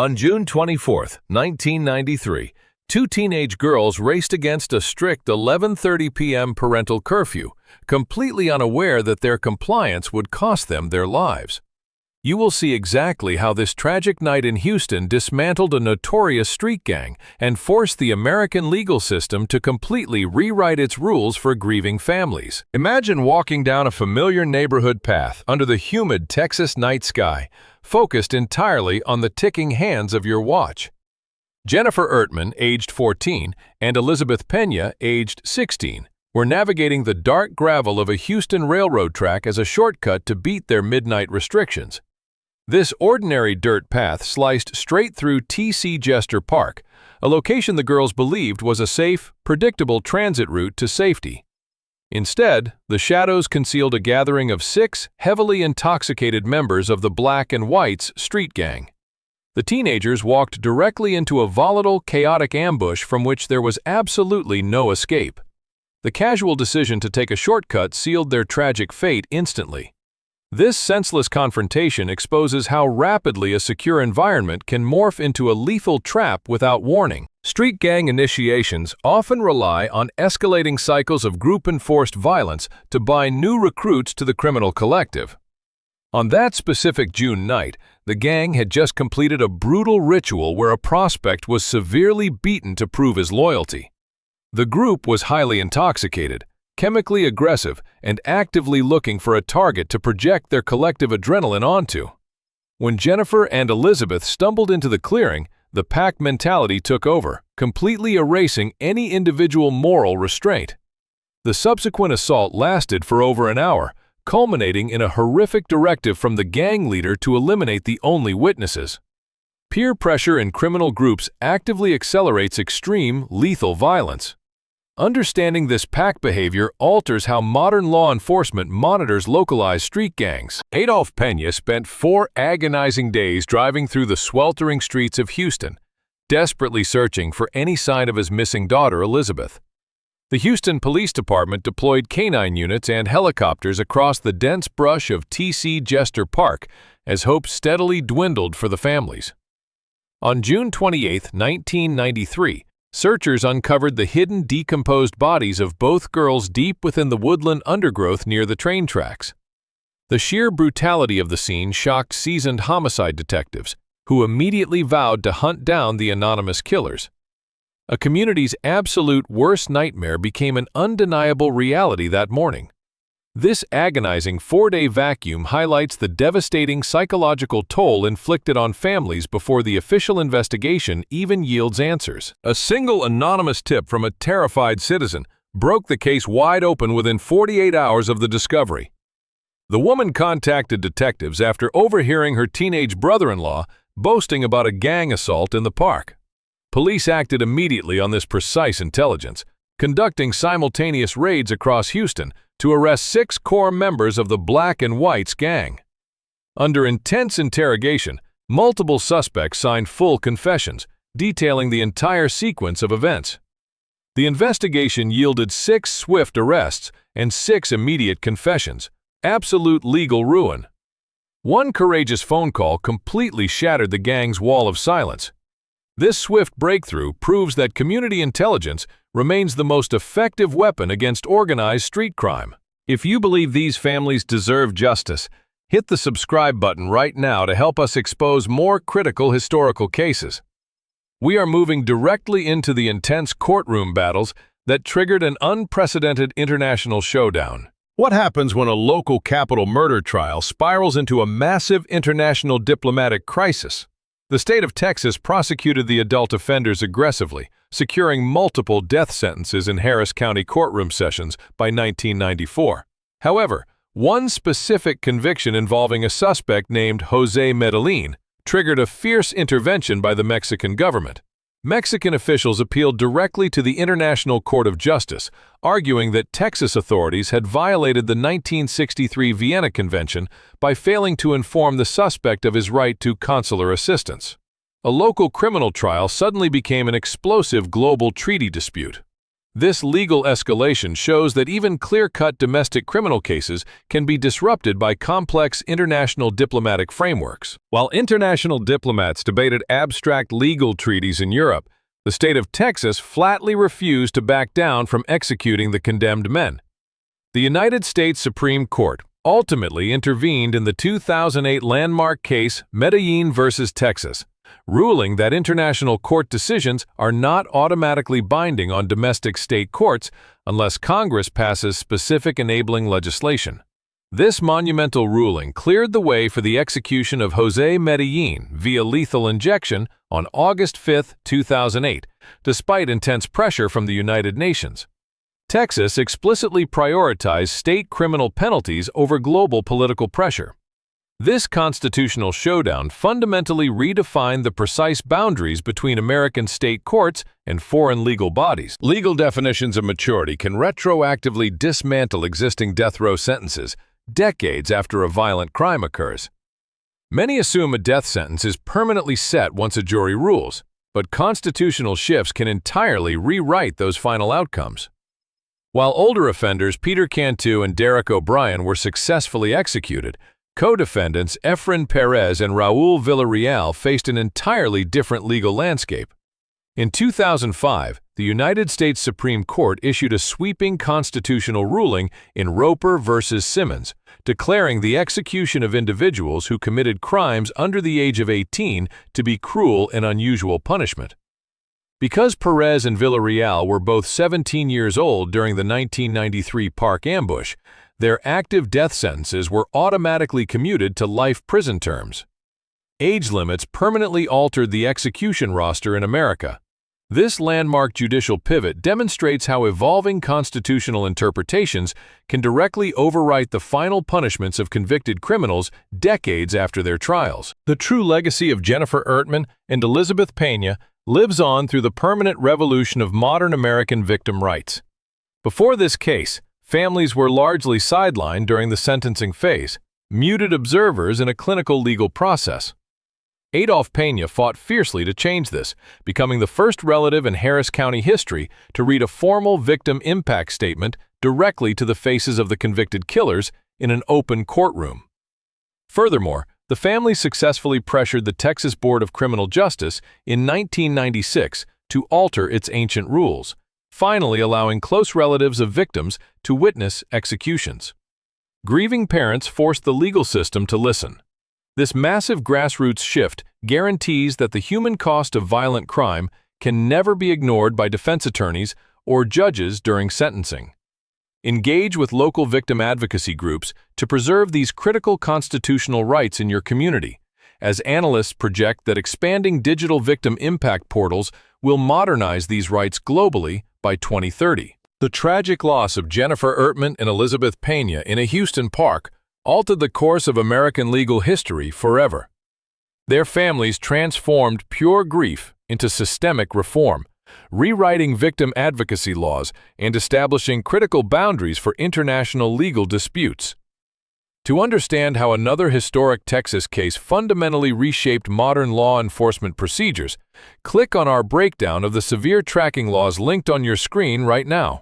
On June 24, 1993, two teenage girls raced against a strict 11:30 p.m. parental curfew, completely unaware that their compliance would cost them their lives. You will see exactly how this tragic night in Houston dismantled a notorious street gang and forced the American legal system to completely rewrite its rules for grieving families. Imagine walking down a familiar neighborhood path under the humid Texas night sky, focused entirely on the ticking hands of your watch. Jennifer Ertman, aged 14, and Elizabeth Pena, aged 16, were navigating the dark gravel of a Houston railroad track as a shortcut to beat their midnight restrictions. This ordinary dirt path sliced straight through T.C. Jester Park, a location the girls believed was a safe, predictable transit route to safety. Instead, the shadows concealed a gathering of 6 heavily intoxicated members of the Black and Whites street gang. The teenagers walked directly into a volatile, chaotic ambush from which there was absolutely no escape. The casual decision to take a shortcut sealed their tragic fate instantly. This senseless confrontation exposes how rapidly a secure environment can morph into a lethal trap without warning. Street gang initiations often rely on escalating cycles of group-enforced violence to bind new recruits to the criminal collective. On that specific June night, the gang had just completed a brutal ritual where a prospect was severely beaten to prove his loyalty. The group was highly intoxicated, chemically aggressive, and actively looking for a target to project their collective adrenaline onto. When Jennifer and Elizabeth stumbled into the clearing, the pack mentality took over, completely erasing any individual moral restraint. The subsequent assault lasted for over an hour, culminating in a horrific directive from the gang leader to eliminate the only witnesses. Peer pressure in criminal groups actively accelerates extreme, lethal violence. Understanding this pack behavior alters how modern law enforcement monitors localized street gangs. Adolph Pena spent 4 agonizing days driving through the sweltering streets of Houston, desperately searching for any sign of his missing daughter, Elizabeth. The Houston Police Department deployed canine units and helicopters across the dense brush of T.C. Jester Park as hope steadily dwindled for the families. On June 28, 1993, searchers uncovered the hidden, decomposed bodies of both girls deep within the woodland undergrowth near the train tracks. The sheer brutality of the scene shocked seasoned homicide detectives, who immediately vowed to hunt down the anonymous killers. A community's absolute worst nightmare became an undeniable reality that morning. This agonizing 4-day vacuum highlights the devastating psychological toll inflicted on families before the official investigation even yields answers. A single anonymous tip from a terrified citizen broke the case wide open within 48 hours of the discovery. The woman contacted detectives after overhearing her teenage brother-in-law boasting about a gang assault in the park. Police acted immediately on this precise intelligence, conducting simultaneous raids across Houston to arrest 6 core members of the Black and Whites gang. Under intense interrogation, multiple suspects signed full confessions, detailing the entire sequence of events. The investigation yielded 6 swift arrests and 6 immediate confessions, absolute legal ruin. One courageous phone call completely shattered the gang's wall of silence. This swift breakthrough proves that community intelligence remains the most effective weapon against organized street crime. If you believe these families deserve justice, hit the subscribe button right now to help us expose more critical historical cases. We are moving directly into the intense courtroom battles that triggered an unprecedented international showdown. What happens when a local capital murder trial spirals into a massive international diplomatic crisis? The state of Texas prosecuted the adult offenders aggressively, securing multiple death sentences in Harris County courtroom sessions by 1994. However, one specific conviction involving a suspect named Jose Medellin triggered a fierce intervention by the Mexican government. Mexican officials appealed directly to the International Court of Justice, arguing that Texas authorities had violated the 1963 Vienna Convention by failing to inform the suspect of his right to consular assistance. A local criminal trial suddenly became an explosive global treaty dispute. This legal escalation shows that even clear-cut domestic criminal cases can be disrupted by complex international diplomatic frameworks. While international diplomats debated abstract legal treaties in Europe, the state of Texas flatly refused to back down from executing the condemned men. The United States Supreme Court ultimately intervened in the 2008 landmark case Medellin versus Texas, ruling that international court decisions are not automatically binding on domestic state courts unless Congress passes specific enabling legislation. This monumental ruling cleared the way for the execution of Jose Medellin via lethal injection on August 5, 2008, despite intense pressure from the United Nations. Texas explicitly prioritized state criminal penalties over global political pressure. This constitutional showdown fundamentally redefined the precise boundaries between American state courts and foreign legal bodies. Legal definitions of maturity can retroactively dismantle existing death row sentences decades after a violent crime occurs. Many assume a death sentence is permanently set once a jury rules, but constitutional shifts can entirely rewrite those final outcomes. While older offenders Peter Cantu and Derek O'Brien were successfully executed, co-defendants Efrain Perez and Raul Villarreal faced an entirely different legal landscape. In 2005, the United States Supreme Court issued a sweeping constitutional ruling in Roper v. Simmons, declaring the execution of individuals who committed crimes under the age of 18 to be cruel and unusual punishment. Because Perez and Villarreal were both 17 years old during the 1993 Park ambush, their active death sentences were automatically commuted to life prison terms. Age limits permanently altered the execution roster in America. This landmark judicial pivot demonstrates how evolving constitutional interpretations can directly overwrite the final punishments of convicted criminals decades after their trials. The true legacy of Jennifer Ertman and Elizabeth Pena lives on through the permanent revolution of modern American victim rights. Before this case, families were largely sidelined during the sentencing phase, muted observers in a clinical legal process. Adolph Pena fought fiercely to change this, becoming the first relative in Harris County history to read a formal victim impact statement directly to the faces of the convicted killers in an open courtroom. Furthermore, the family successfully pressured the Texas Board of Criminal Justice in 1996 to alter its ancient rules, finally allowing close relatives of victims to witness executions. Grieving parents forced the legal system to listen. This massive grassroots shift guarantees that the human cost of violent crime can never be ignored by defense attorneys or judges during sentencing. Engage with local victim advocacy groups to preserve these critical constitutional rights in your community, as analysts project that expanding digital victim impact portals will modernize these rights globally by 2030. The tragic loss of Jennifer Ertman and Elizabeth Pena in a Houston park altered the course of American legal history forever. Their families transformed pure grief into systemic reform, rewriting victim advocacy laws and establishing critical boundaries for international legal disputes. To understand how another historic Texas case fundamentally reshaped modern law enforcement procedures, click on our breakdown of the severe tracking laws linked on your screen right now.